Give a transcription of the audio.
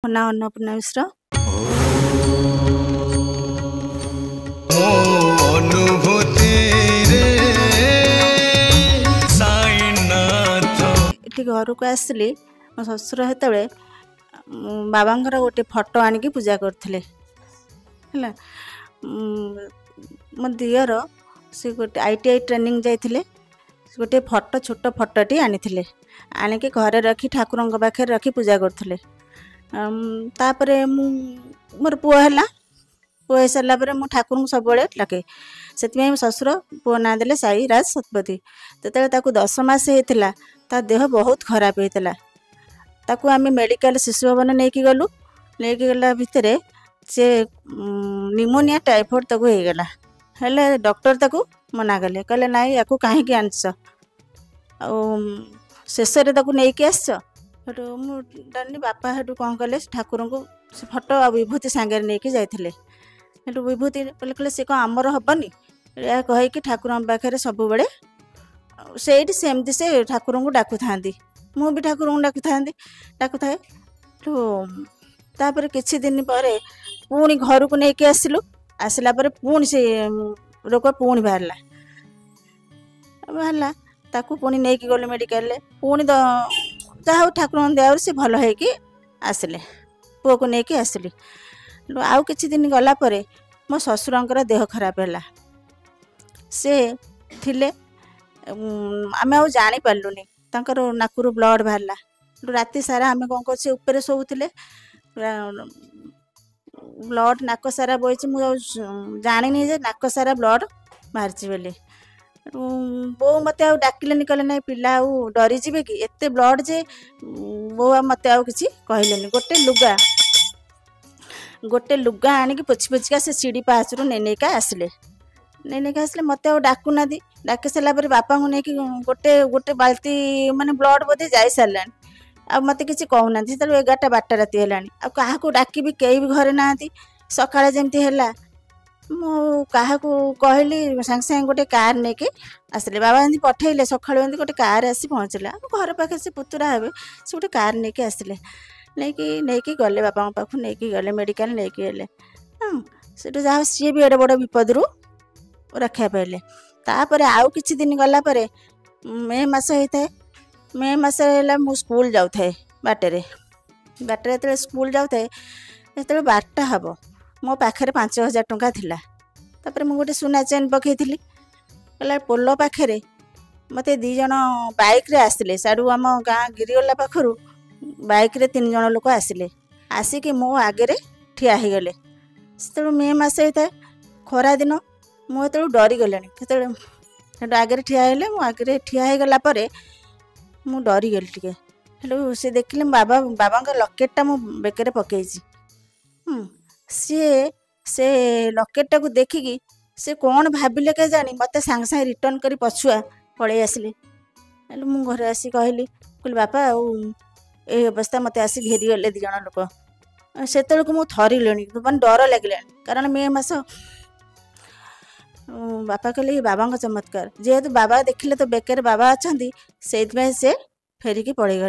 ମୋ ନାଁ ଅନ୍ନପୂର୍ଣ୍ଣା ମିଶ୍ର। ଏଠି ଘରକୁ ଆସିଲି ମୋ ଶ୍ୱଶୁର ସେତେବେଳେ ବାବାଙ୍କର ଗୋଟେ ଫଟୋ ଆଣିକି ପୂଜା କରୁଥିଲେ ହେଲା। ମୋ ଦିଅର ସେ ଗୋଟେ ITI ଟ୍ରେନିଂ ଯାଇଥିଲେ, ଗୋଟେ ଫଟୋ ଛୋଟ ଫଟୋଟି ଆଣିଥିଲେ, ଆଣିକି ଘରେ ରଖି ଠାକୁରଙ୍କ ପାଖରେ ରଖି ପୂଜା କରୁଥିଲେ। ତାପରେ ମୋର ପୁଅ ହେଲା, ପୁଅ ହେଇସାରିଲା ପରେ ମୁଁ ଠାକୁରଙ୍କୁ ସବୁବେଳେ ଡାକେ, ସେଥିପାଇଁ ଶ୍ୱଶୁର ପୁଅ ନାଁ ଦେଲେ ସାଇ ରାଜ ଶତପଥୀ। ଯେତେବେଳେ ତାକୁ 10 ମାସ ହେଇଥିଲା ତା ଦେହ ବହୁତ ଖରାପ ହେଇଥିଲା। ତାକୁ ଆମେ ମେଡ଼ିକାଲ ଶିଶୁ ଭବନ ନେଇକି ଗଲୁ, ନେଇକି ଗଲା ଭିତରେ ସେ ନିମୋନିଆ ଟାଇଫଏଡ଼ ତାକୁ ହେଇଗଲା। ହେଲେ ଡକ୍ଟର ତାକୁ ମନା କଲେ, କହିଲେ ନାଇଁ ୟାକୁ କାହିଁକି ଆଣିଛ, ଆଉ ଶେଷରେ ତାକୁ ନେଇକି ଆସିଛ। ସେଠୁ ମୁଁ ଜାଣିନି, ବାପା ସେଠୁ କ'ଣ କଲେ, ଠାକୁରଙ୍କୁ ସେ ଫଟୋ ଆଉ ବିଭୂତି ସାଙ୍ଗରେ ନେଇକି ଯାଇଥିଲେ। ସେଠୁ ବିଭୂତି କହିଲେ ସେ କ'ଣ ଆମର ହେବନି, ଏହା କହିକି ଠାକୁରଙ୍କ ପାଖରେ ସବୁବେଳେ ସେଇଠି ସେମିତି ସେ ଠାକୁରଙ୍କୁ ଡାକୁଥାନ୍ତି, ମୁଁ ବି ଠାକୁରଙ୍କୁ ଡାକୁଥାଏ। ତାପରେ କିଛି ଦିନ ପରେ ପୁଣି ଘରକୁ ନେଇକି ଆସିଲୁ, ଆସିଲା ପରେ ପୁଣି ସେ ରୋଗ ପୁଣି ବାହାରିଲା। ତାକୁ ପୁଣି ନେଇକି ଗଲୁ ମେଡ଼ିକାଲରେ, ପୁଣି ଯାହା ହଉ ଠାକୁରଙ୍କ ଦୟାରୁ ସେ ଭଲ ହେଇକି ଆସିଲେ, ପୁଅକୁ ନେଇକି ଆସିଲି। ଆଉ କିଛି ଦିନ ଗଲା ପରେ ମୋ ଶ୍ୱଶୁରଙ୍କର ଦେହ ଖରାପ ହେଲା। ସେ ଥିଲେ, ଆମେ ଆଉ ଜାଣିପାରିଲୁନି, ତାଙ୍କର ନାକରୁ ବ୍ଲଡ଼ ବାହାରିଲା। ରାତି ସାରା ଆମେ କ'ଣ କରୁଛେ, ଉପରେ ଶୋଉଥିଲେ, ବ୍ଲଡ଼ ନାକ ସାରା ବହିଛି, ମୁଁ ଆଉ ଜାଣିନି ଯେ ନାକ ସାରା ବ୍ଲଡ଼ ବାହାରିଛି ବୋଲି। ବୋଉ ମୋତେ ଆଉ ଡାକିଲେନି, କହିଲେ ନାଇଁ ପିଲା ଆଉ ଡରିଯିବେ କି, ଏତେ ବ୍ଲଡ଼ ଯେ। ବୋଉ ଆଉ ମୋତେ ଆଉ କିଛି କହିଲେନି। ଗୋଟେ ଲୁଗା ଆଣିକି ପୋଛିକା ସେ ସିଡ଼ି ପାହାଚରୁ ନେଇକା ଆସିଲେ। ମୋତେ ଆଉ ଡାକୁନାହାନ୍ତି। ଡାକି ସାରିଲା ପରେ ବାପାଙ୍କୁ ନେଇକି ଗୋଟେ ବାଲ୍ଟି ମାନେ ବ୍ଲଡ଼ ବୋଧେ ଯାଇସାରିଲାଣି, ଆଉ ମୋତେ କିଛି କହୁନାହାନ୍ତି। ସେତେବେଳେ 11ଟା 12ଟା ରାତି ହେଲାଣି, ଆଉ କାହାକୁ ଡାକିବି, କେହି ବି ଘରେ ନାହାନ୍ତି। ସକାଳେ ଯେମିତି ହେଲା, ମୁଁ କାହାକୁ କହିଲି, ସାଙ୍ଗେ ସାଙ୍ଗେ ଗୋଟେ କାର୍ ନେଇକି ଆସିଲେ। ବାବା ଏମିତି ପଠେଇଲେ, ସକାଳୁ ଏମିତି ଗୋଟେ କାର୍ ଆସି ପହଞ୍ଚିଲା। ଆମ ଘର ପାଖରେ ସେ ପୁତୁରା ହେବେ, ସେ ଗୋଟେ କାର୍ ନେଇକି ଆସିଲେ, ନେଇକି ଗଲେ, ବାପାଙ୍କ ପାଖକୁ ନେଇକି ଗଲେ, ମେଡ଼ିକାଲ ନେଇକି ଗଲେ। ସେଠୁ ଯାହା ସିଏ ବି ଏଡ଼େ ବଡ଼ ବିପଦରୁ ରକ୍ଷା ପାଇଲେ। ତାପରେ ଆଉ କିଛି ଦିନ ଗଲା ପରେ ମେ ମାସ ହେଇଥାଏ, ମେ ମାସ ହେଲା, ମୁଁ ସ୍କୁଲ ଯାଉଥାଏ ବାଟରେ ଯେତେବେଳେ ସ୍କୁଲ ଯାଉଥାଏ, ଯେତେବେଳେ 12ଟା ହେବ, ମୋ ପାଖରେ 5,000 ଟଙ୍କା ଥିଲା। ତାପରେ ମୁଁ ଗୋଟେ ସୁନା ଚେନ୍ ପକାଇଥିଲି। କହିଲା ପୋଲ ପାଖରେ ମୋତେ 2 ଜଣ ବାଇକ୍ରେ ଆସିଲେ, ସାଡ଼ୁ ଆମ ଗାଁ ଗିରିଗଲା ପାଖରୁ ବାଇକ୍ରେ 3 ଜଣ ଲୋକ ଆସିଲେ, ଆସିକି ମୋ ଆଗରେ ଠିଆ ହେଇଗଲେ। ସେତେବେଳେ ମେ ମାସ ହେଇଥାଏ, ଖରାଦିନ, ମୁଁ ସେତେବେଳକୁ ଡରିଗଲିଣି। ସେଠୁ ଆଗରେ ଠିଆ ହେଲେ, ମୁଁ ଆଗରେ ଠିଆ ହେଇଗଲା ପରେ ମୁଁ ଡରିଗଲି ଟିକେ। ହେଠୁ ସେ ଦେଖିଲେ ବାବାଙ୍କ ଲକେଟଟା ମୁଁ ବେକରେ ପକେଇଛି। ସିଏ ସେ ଲକେଟଟାକୁ ଦେଖିକି ସେ କ'ଣ ଭାବିଲେ କେଜାଣି, ମୋତେ ସାଙ୍ଗେ ସାଙ୍ଗେ ରିଟର୍ନ କରି ପଛୁଆ ପଳେଇ ଆସିଲେ। ହେଲେ ମୁଁ ଘରେ ଆସି କହିଲି ବାପା ଆଉ ଏଇ ଅବସ୍ଥା, ମୋତେ ଆସି ଘେରିଗଲେ 2 ଜଣ ଲୋକ। ସେତେବେଳକୁ ମୁଁ ଥରିଲିଣି, ମାନେ ଡର ଲାଗିଲାଣି, କାରଣ ମେ ମାସ। ବାପା କହିଲେ ବାବାଙ୍କ ଚମତ୍କାର, ଯେହେତୁ ବାବା ଦେଖିଲେ ତ ବେକରେ ବାବା ଅଛନ୍ତି, ସେଇଥିପାଇଁ ସେ ଫେରିକି ପଳେଇଗଲେ।